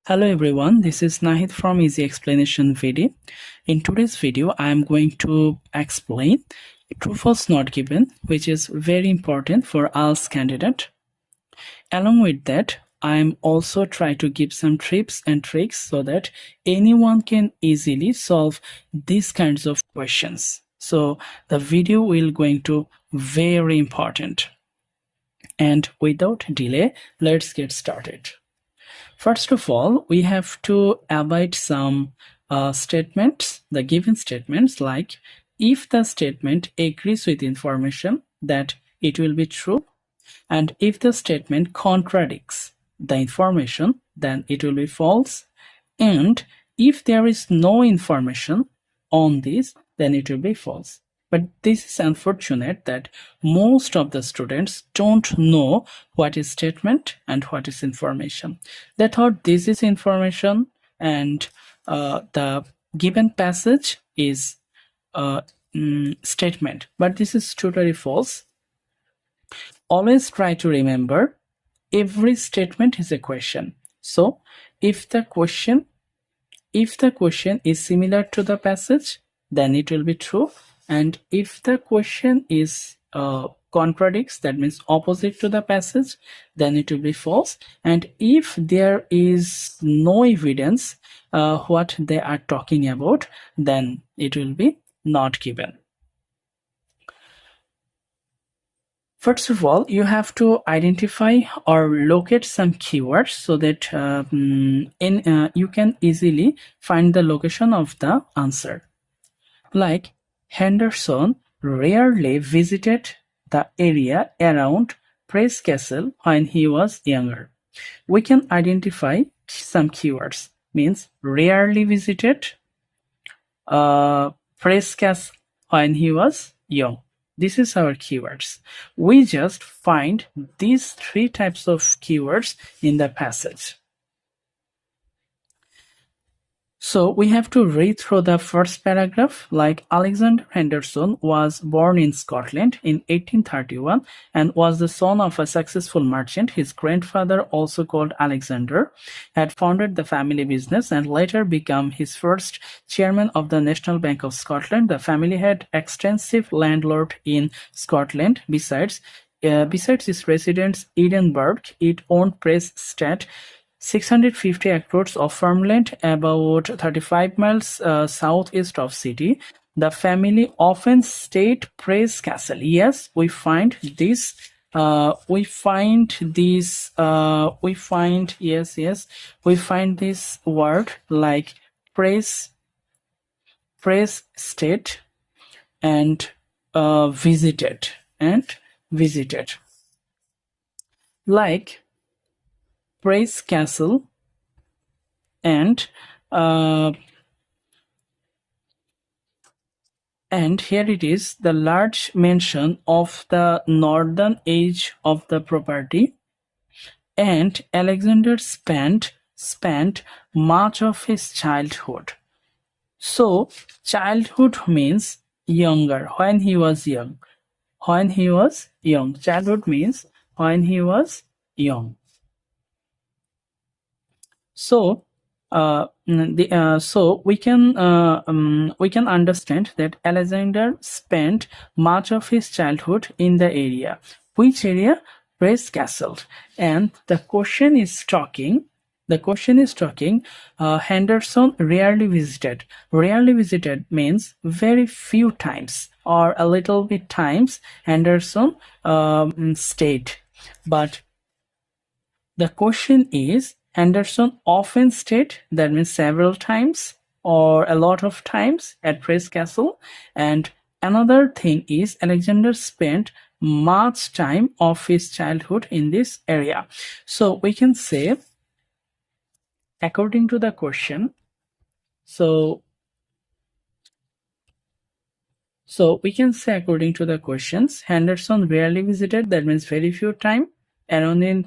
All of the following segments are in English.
Hello everyone, this is Nahid from Easy Explanation video. In today's video, I am going to explain true false not given, which is very important for IELTS candidate. Along with that, I am also trying to give some tips and tricks so that anyone can easily solve these kinds of questions. So the video will going to very important. And without delay, let's get started. First of all, we have to avoid some statements, the given statements, like if the statement agrees with information, that it will be true, and if the statement contradicts the information, then it will be false, and if there is no information on this, then it will be false. But this is unfortunate that most of the students don't know what is statement and what is information. They thought this is information and the given passage is statement, but this is totally false. Always try to remember every statement is a question. So if the question is similar to the passage, then it will be true. And if the question is contradicts, that means opposite to the passage, then it will be false. And if there is no evidence what they are talking about, then it will be not given. First of all, you have to identify or locate some keywords so that you can easily find the location of the answer. Like Henderson rarely visited the area around Press Castle when he was younger. We can identify some keywords, means rarely visited Press Castle when he was young. This is our keywords. We just find these three types of keywords in the passage. So we have to read through the first paragraph, like Alexander Henderson was born in Scotland in 1831 and was the son of a successful merchant. His grandfather, also called Alexander, had founded the family business and later become his first chairman of the National Bank of Scotland. The family had extensive landlord in Scotland. Besides its residence Edinburgh, it owned Press Estate, 650 acres of farmland about 35 miles southeast of city. The family often stayed Press Castle. Yes, we find this. We find this word like Press Estate and visited. Like Press Castle and here it is, the large mention of the northern edge of the property, and Alexander spent much of his childhood. So childhood means younger, when he was young. Childhood means when he was young. So we can understand that Alexander spent much of his childhood in the area. Which area? Press Castle. And the question is talking. Henderson rarely visited. Rarely visited means very few times or a little bit times Henderson stayed. But the question is, Henderson often stayed, that means several times or a lot of times at Press Castle. And another thing is Alexander spent much time of his childhood in this area. So we can say, according to the question, so we can say according to the questions, Henderson rarely visited, that means very few time, around in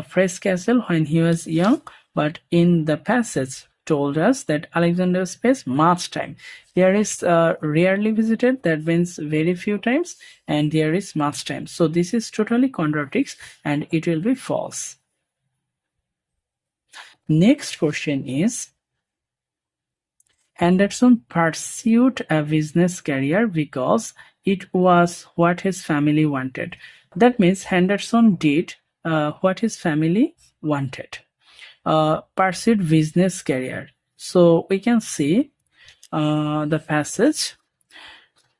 Press Castle when he was young. But in the passage told us that Alexander spent much time. There is rarely visited, that means very few times, and there is much time. So this is totally contradicts and it will be false. Next question is, Henderson pursued a business career because it was what his family wanted. That means Henderson did what his family wanted. Pursued business career. So we can see the passage.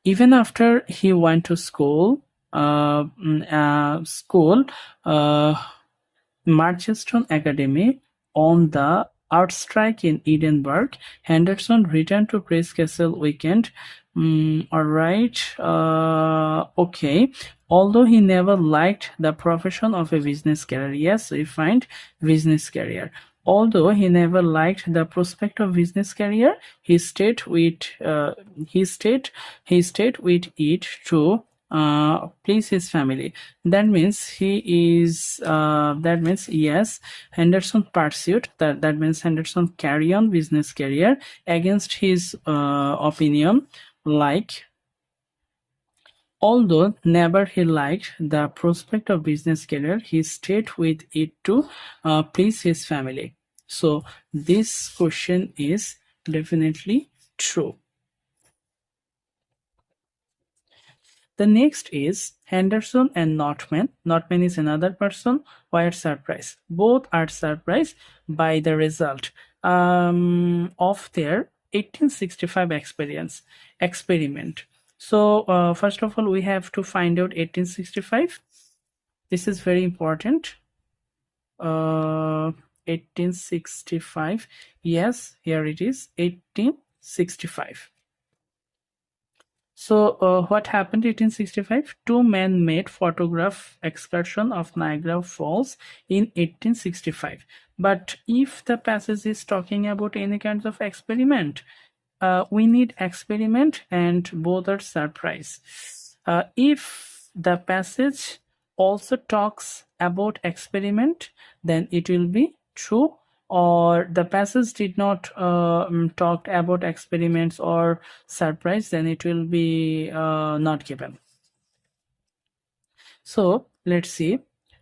Even after he went to school, uh, Merchiston Academy on the art strike in Edinburgh, Henderson returned to Praise Castle weekend. Alright, okay. Although he never liked the profession of a business career. Yes, we find business career. Although he never liked the prospect of business career, he stayed with it to please his family. That means yes, Henderson pursued that means Henderson carry on business career against his opinion, like although never he liked the prospect of business career, he stayed with it to please his family. So this question is definitely true. The next is Henderson and Notman. Notman is another person. Why surprised? Both are surprised by the result of their 1865 experiment. So first of all, we have to find out 1865. This is very important. 1865. Yes, here it is. 1865. So what happened in 1865? Two men made photograph excursion of Niagara Falls in 1865. But if the passage is talking about any kinds of experiment, we need experiment and both are surprise. If the passage also talks about experiment, then it will be true, or the passage did not talk about experiments or surprise, then it will be not given. So let's see.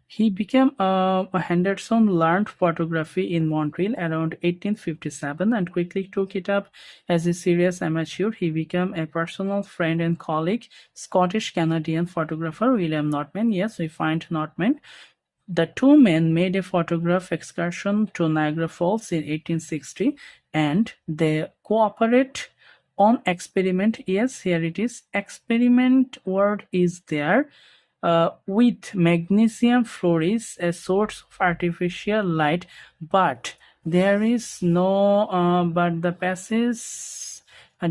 He became Henderson learned photography in Montreal around 1857 and quickly took it up as a serious amateur. He became a personal friend and colleague, Scottish-Canadian photographer William Notman. Yes, we find Notman. The two men made a photograph excursion to Niagara Falls in 1860 and they cooperate on experiment. Yes, here it is. Experiment word is there. With magnesium fluoresce, a source of artificial light, but there is no but the passage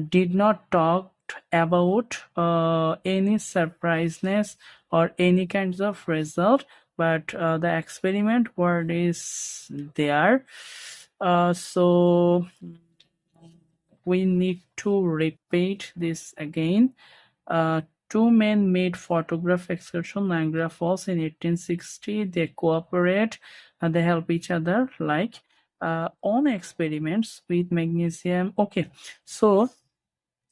did not talk about any surpriseness or any kinds of result, but the experiment word is there. So we need to repeat this again. Two men made photograph excursion Niagara Falls in 1860. They cooperate and they help each other, like on experiments with magnesium. Okay, so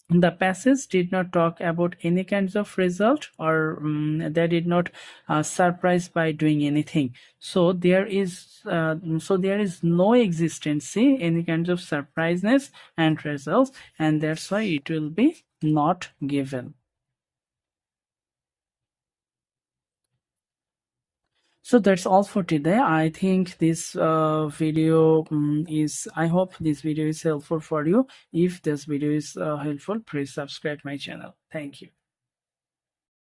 the passage did not talk about any kinds of result, or they did not surprise by doing anything. So there is no existence, any kinds of surpriseness and results, and that's why it will be not given. So that's all for today. I think this video I hope this video is helpful for you. If this video is helpful, please subscribe my channel. Thank you.